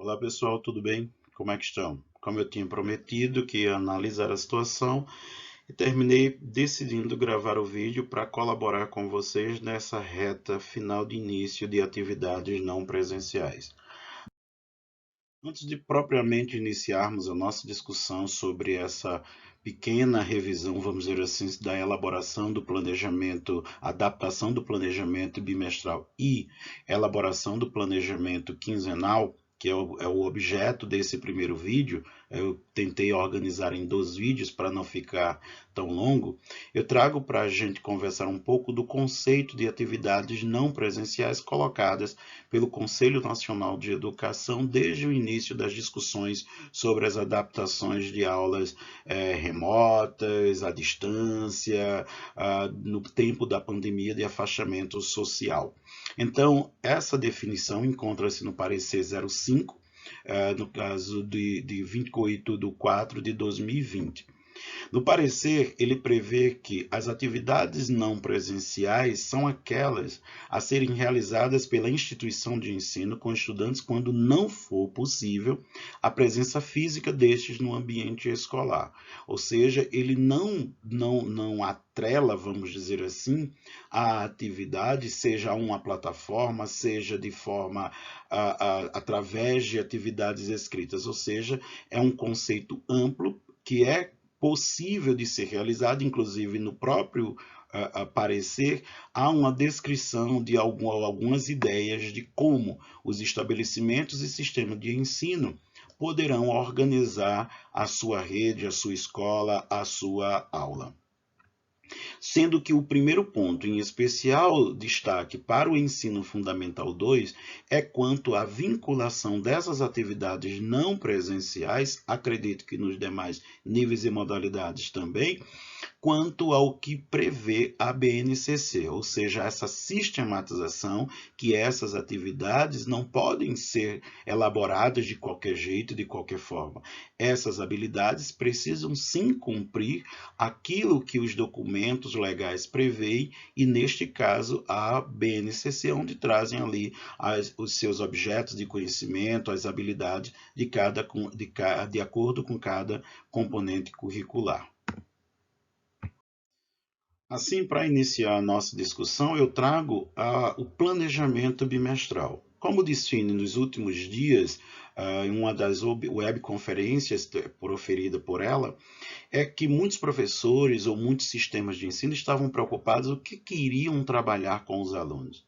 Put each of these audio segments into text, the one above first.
Olá pessoal, tudo bem? Como é que estão? Como eu tinha prometido que ia analisar a situação, e terminei decidindo gravar o vídeo para colaborar com vocês nessa reta final de início de atividades não presenciais. Antes de propriamente iniciarmos a nossa discussão sobre essa pequena revisão, vamos dizer assim, da elaboração do planejamento, adaptação do planejamento bimestral e elaboração do planejamento quinzenal, que é o objeto desse primeiro vídeo, eu tentei organizar em 2 vídeos para não ficar tão longo. Eu trago para a gente conversar um pouco do conceito de atividades não presenciais colocadas pelo Conselho Nacional de Educação desde o início das discussões sobre as adaptações de aulas remotas, à distância, no tempo da pandemia de afastamento social. Então, essa definição encontra-se no parecer 05, no caso de 28/4/2020. No parecer, ele prevê que as atividades não presenciais são aquelas a serem realizadas pela instituição de ensino com estudantes quando não for possível a presença física destes no ambiente escolar. Ou seja, ele não atrela, vamos dizer assim, a atividade, seja uma plataforma, seja de forma através de atividades escritas, ou seja, é um conceito amplo que é possível de ser realizado, inclusive no próprio parecer, há uma descrição de algumas ideias de como os estabelecimentos e sistemas de ensino poderão organizar a sua rede, a sua escola, a sua aula. Sendo que o primeiro ponto, em especial destaque para o ensino fundamental 2, é quanto à vinculação dessas atividades não presenciais, acredito que nos demais níveis e modalidades também, quanto ao que prevê a BNCC, ou seja, essa sistematização que essas atividades não podem ser elaboradas de qualquer jeito, de qualquer forma. Essas habilidades precisam sim cumprir aquilo que os documentos legais prevêem e, neste caso, a BNCC, onde trazem ali os seus objetos de conhecimento, as habilidades de acordo com cada componente curricular. Assim, para iniciar a nossa discussão, eu trago o planejamento bimestral. Como disse nos últimos dias, em uma das webconferências proferida por ela, é que muitos professores ou muitos sistemas de ensino estavam preocupados o que iriam trabalhar com os alunos.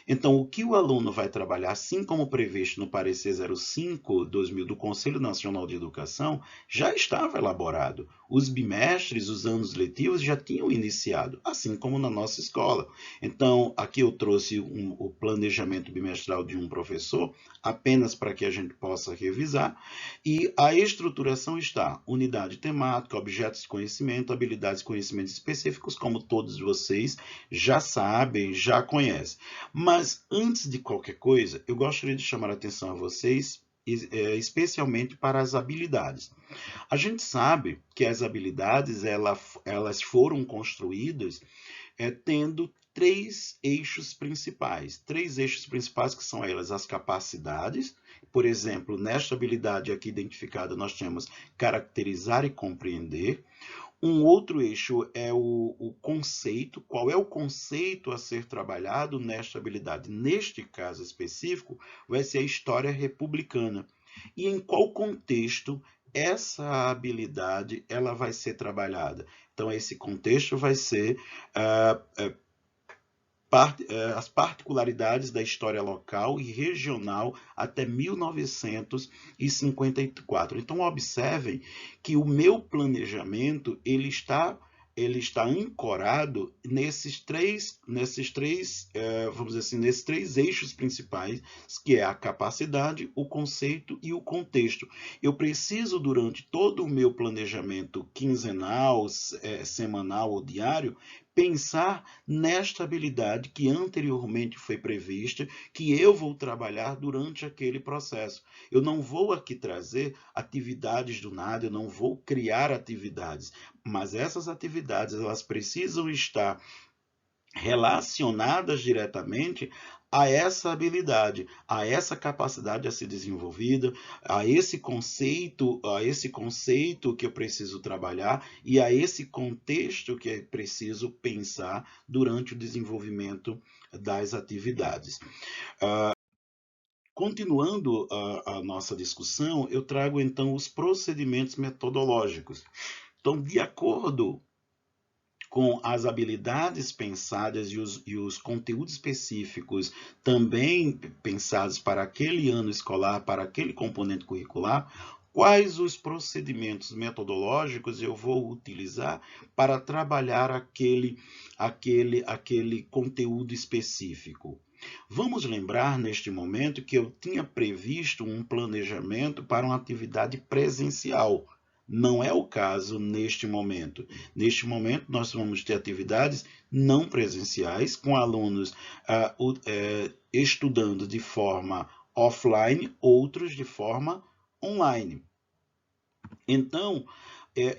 Então, o que o aluno vai trabalhar, assim como previsto no parecer 05/2000 do Conselho Nacional de Educação, já estava elaborado. Os bimestres, os anos letivos já tinham iniciado, assim como na nossa escola. Então, aqui eu trouxe o planejamento bimestral de um professor, apenas para que a gente possa revisar, e a estruturação está: unidade temática, objetos de conhecimento, habilidades e conhecimentos específicos, como todos vocês já sabem, já conhecem. Mas antes de qualquer coisa, eu gostaria de chamar a atenção a vocês, especialmente para as habilidades. A gente sabe que as habilidades elas foram construídas tendo três eixos principais que são elas as capacidades. Por exemplo, nesta habilidade aqui identificada nós temos caracterizar e compreender. Um outro eixo é o conceito, qual é o conceito a ser trabalhado nesta habilidade. Neste caso específico, vai ser a história republicana. E em qual contexto essa habilidade ela vai ser trabalhada? Então, esse contexto vai ser as particularidades da história local e regional até 1954. Então, observem que o meu planejamento ele está ancorado vamos dizer assim, nesses três eixos principais, que é a capacidade, o conceito e o contexto. Eu preciso, durante todo o meu planejamento quinzenal, semanal ou diário, pensar nesta habilidade que anteriormente foi prevista, que eu vou trabalhar durante aquele processo. Eu não vou aqui trazer atividades do nada, eu não vou criar atividades, mas essas atividades elas precisam estar relacionadas diretamente a essa habilidade, a essa capacidade a ser desenvolvida, a esse conceito que eu preciso trabalhar e a esse contexto que é preciso pensar durante o desenvolvimento das atividades. Continuando a nossa discussão, eu trago então os procedimentos metodológicos. Então, de acordo com as habilidades pensadas e os conteúdos específicos também pensados para aquele ano escolar, para aquele componente curricular, quais os procedimentos metodológicos eu vou utilizar para trabalhar aquele conteúdo específico. Vamos lembrar neste momento que eu tinha previsto um planejamento para uma atividade presencial. Não é o caso neste momento. Neste momento, nós vamos ter atividades não presenciais, com alunos estudando de forma offline, outros de forma online. Então,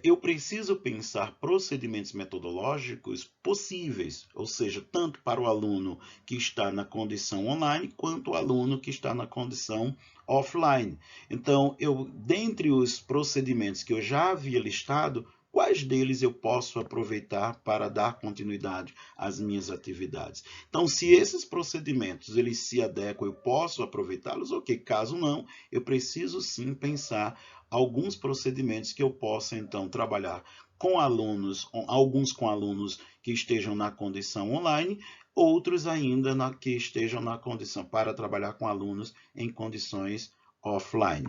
eu preciso pensar procedimentos metodológicos possíveis, ou seja, tanto para o aluno que está na condição online, quanto o aluno que está na condição offline. Então, dentre os procedimentos que eu já havia listado, quais deles eu posso aproveitar para dar continuidade às minhas atividades? Então, se esses procedimentos eles se adequam, eu posso aproveitá-los, ok. Caso não, eu preciso sim pensar alguns procedimentos que eu possa então trabalhar com alunos, alguns com alunos que estejam na condição online, outros ainda que estejam na condição para trabalhar com alunos em condições offline.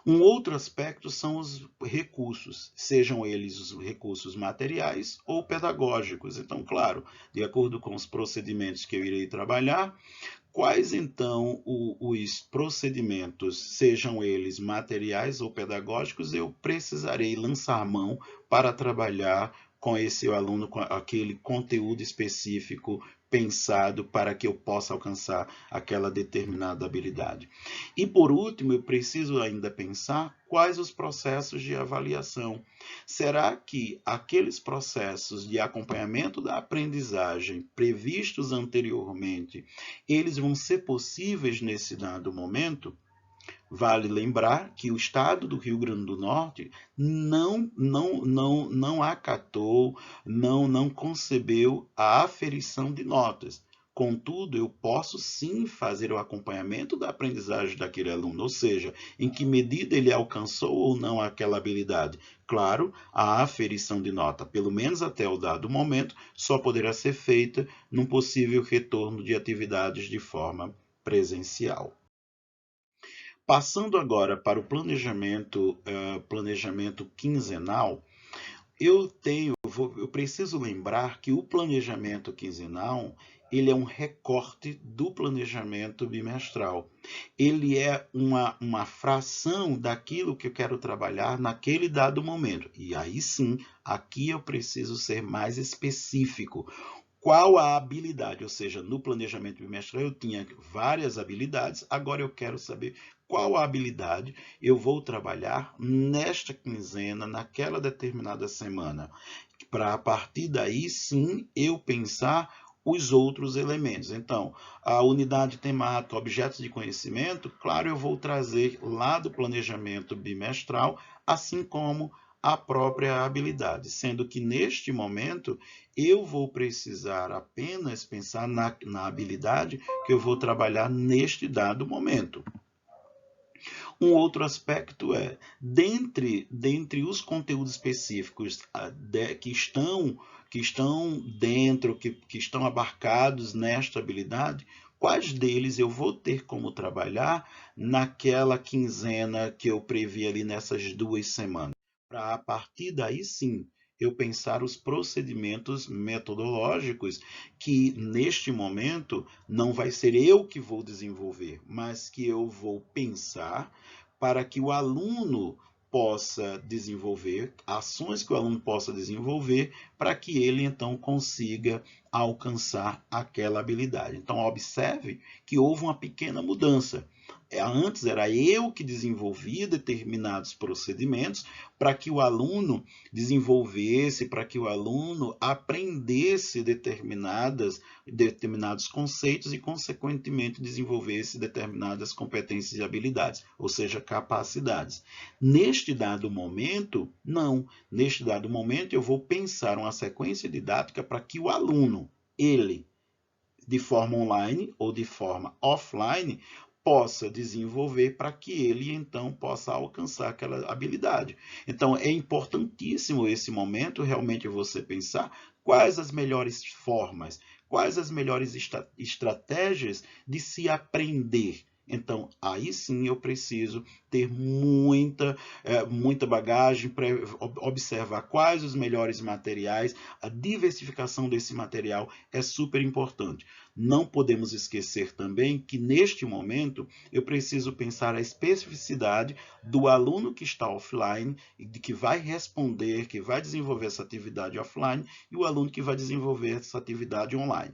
Um outro aspecto são os recursos, sejam eles os recursos materiais ou pedagógicos. Então, claro, de acordo com os procedimentos que eu irei trabalhar, quais então os procedimentos, sejam eles materiais ou pedagógicos, eu precisarei lançar mão para trabalhar com esse aluno, com aquele conteúdo específico pensado para que eu possa alcançar aquela determinada habilidade. E por último, eu preciso ainda pensar quais os processos de avaliação. Será que aqueles processos de acompanhamento da aprendizagem previstos anteriormente, eles vão ser possíveis nesse dado momento? Vale lembrar que o estado do Rio Grande do Norte não acatou, não concebeu a aferição de notas. Contudo, eu posso sim fazer o acompanhamento da aprendizagem daquele aluno, ou seja, em que medida ele alcançou ou não aquela habilidade. Claro, a aferição de nota, pelo menos até o dado momento, só poderá ser feita num possível retorno de atividades de forma presencial. Passando agora para o planejamento quinzenal, eu preciso lembrar que o planejamento quinzenal ele é um recorte do planejamento bimestral. Ele é uma fração daquilo que eu quero trabalhar naquele dado momento. E aí sim, aqui eu preciso ser mais específico. Qual a habilidade? Ou seja, no planejamento bimestral eu tinha várias habilidades, agora eu quero saber qual a habilidade eu vou trabalhar nesta quinzena, naquela determinada semana, para a partir daí sim eu pensar os outros elementos. Então, a unidade temática, objetos de conhecimento, claro, eu vou trazer lá do planejamento bimestral, assim como a própria habilidade, sendo que neste momento eu vou precisar apenas pensar na habilidade que eu vou trabalhar neste dado momento. Um outro aspecto é, dentre os conteúdos específicos que estão abarcados nesta habilidade, quais deles eu vou ter como trabalhar naquela quinzena que eu previ ali nessas 2 semanas. Para a partir daí sim eu pensar os procedimentos metodológicos que neste momento não vai ser eu que vou desenvolver, mas que eu vou pensar para que o aluno possa desenvolver, ações que o aluno possa desenvolver para que ele então consiga alcançar aquela habilidade. Então observe que houve uma pequena mudança. Antes era eu que desenvolvia determinados procedimentos para que o aluno desenvolvesse, para que o aluno aprendesse determinados conceitos e, consequentemente, desenvolvesse determinadas competências e habilidades, ou seja, capacidades. Neste dado momento, não. Neste dado momento, eu vou pensar uma sequência didática para que o aluno, ele, de forma online ou de forma offline, possa desenvolver para que ele, então, possa alcançar aquela habilidade. Então, é importantíssimo esse momento realmente você pensar quais as melhores formas, quais as melhores estratégias de se aprender. Então, aí sim eu preciso ter muita bagagem para observar quais os melhores materiais. A diversificação desse material é super importante. Não podemos esquecer também que, neste momento, eu preciso pensar a especificidade do aluno que está offline, que vai responder, que vai desenvolver essa atividade offline, e o aluno que vai desenvolver essa atividade online.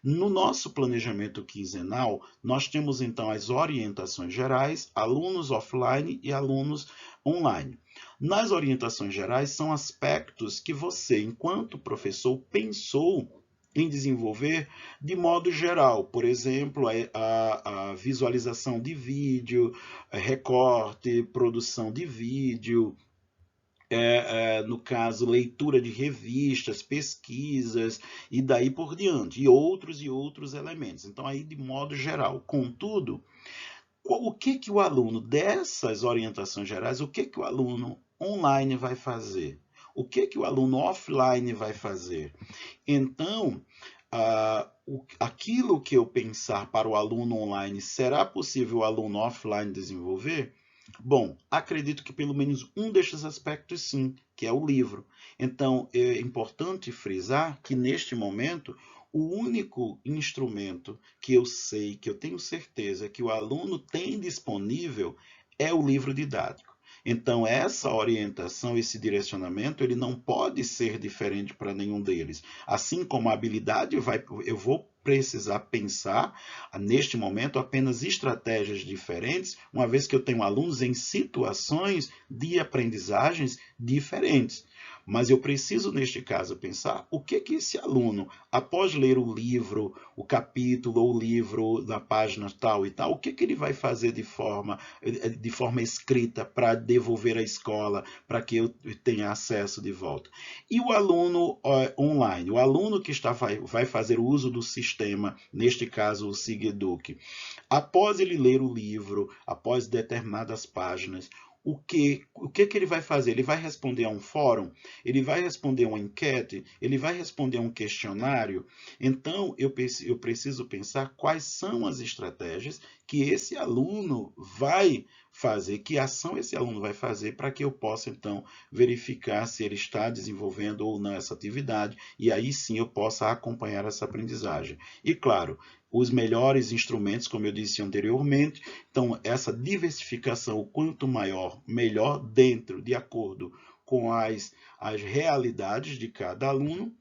No nosso planejamento quinzenal, nós temos então as orientações gerais, alunos offline e alunos online. Nas orientações gerais, são aspectos que você, enquanto professor, pensou em desenvolver de modo geral. Por exemplo, a visualização de vídeo, recorte, produção de vídeo, no caso, leitura de revistas, pesquisas e daí por diante, e outros elementos. Então, aí de modo geral. Contudo, o que o aluno dessas orientações gerais, o que o aluno online vai fazer? O que o aluno offline vai fazer? Então, aquilo que eu pensar para o aluno online, será possível o aluno offline desenvolver? Bom, acredito que pelo menos um destes aspectos sim, que é o livro. Então, é importante frisar que neste momento, o único instrumento que eu sei, que eu tenho certeza que o aluno tem disponível é o livro didático. Então, essa orientação, esse direcionamento, ele não pode ser diferente para nenhum deles. Assim como a habilidade, eu vou precisar pensar, neste momento, apenas estratégias diferentes, uma vez que eu tenho alunos em situações de aprendizagens diferentes. Mas eu preciso, neste caso, pensar o que esse aluno, após ler o livro, o capítulo ou o livro da página tal e tal, o que ele vai fazer de forma escrita para devolver à escola, para que eu tenha acesso de volta. E o aluno online, o aluno que vai fazer o uso do sistema, neste caso o SIGEDUC, após ele ler o livro, após determinadas páginas, o que ele vai fazer? Ele vai responder a um fórum? Ele vai responder a uma enquete? Ele vai responder a um questionário? Então, eu preciso pensar quais são as estratégias que esse aluno vai fazer, que ação esse aluno vai fazer para que eu possa, então, verificar se ele está desenvolvendo ou não essa atividade, e aí sim eu possa acompanhar essa aprendizagem. E, claro, os melhores instrumentos, como eu disse anteriormente. Então, essa diversificação, o quanto maior, melhor, de acordo com as realidades de cada aluno.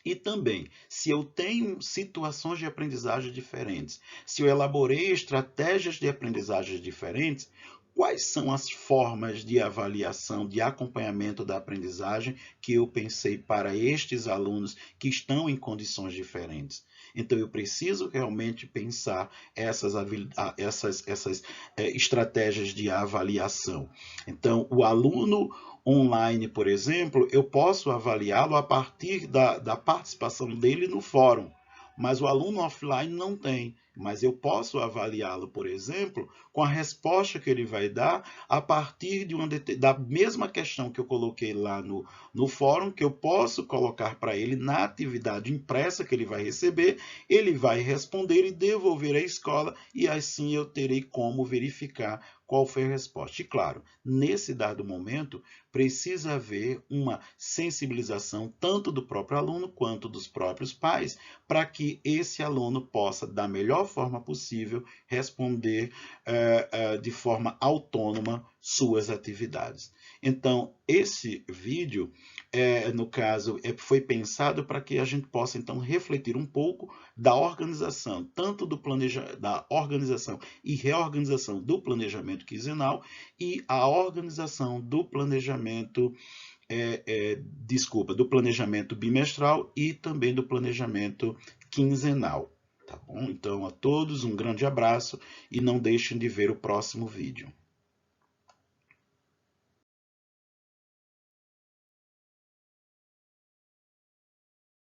E também, se eu tenho situações de aprendizagem diferentes, se eu elaborei estratégias de aprendizagem diferentes, quais são as formas de avaliação, de acompanhamento da aprendizagem que eu pensei para estes alunos que estão em condições diferentes? Então, eu preciso realmente pensar essas estratégias de avaliação. Então, o aluno online, por exemplo, eu posso avaliá-lo a partir da participação dele no fórum, mas o aluno offline não tem. Mas eu posso avaliá-lo, por exemplo, com a resposta que ele vai dar a partir da mesma questão que eu coloquei lá no fórum, que eu posso colocar para ele na atividade impressa que ele vai receber, ele vai responder e devolver à escola, e assim eu terei como verificar qual foi a resposta. E claro, nesse dado momento, precisa haver uma sensibilização tanto do próprio aluno quanto dos próprios pais, para que esse aluno possa, da melhor forma possível responder de forma autônoma suas atividades. Então, esse vídeo, no caso, foi pensado para que a gente possa então refletir um pouco da organização, tanto da organização e reorganização do planejamento quinzenal e a organização do planejamento do planejamento bimestral e também do planejamento quinzenal. Tá bom? Então, a todos um grande abraço e não deixem de ver o próximo vídeo.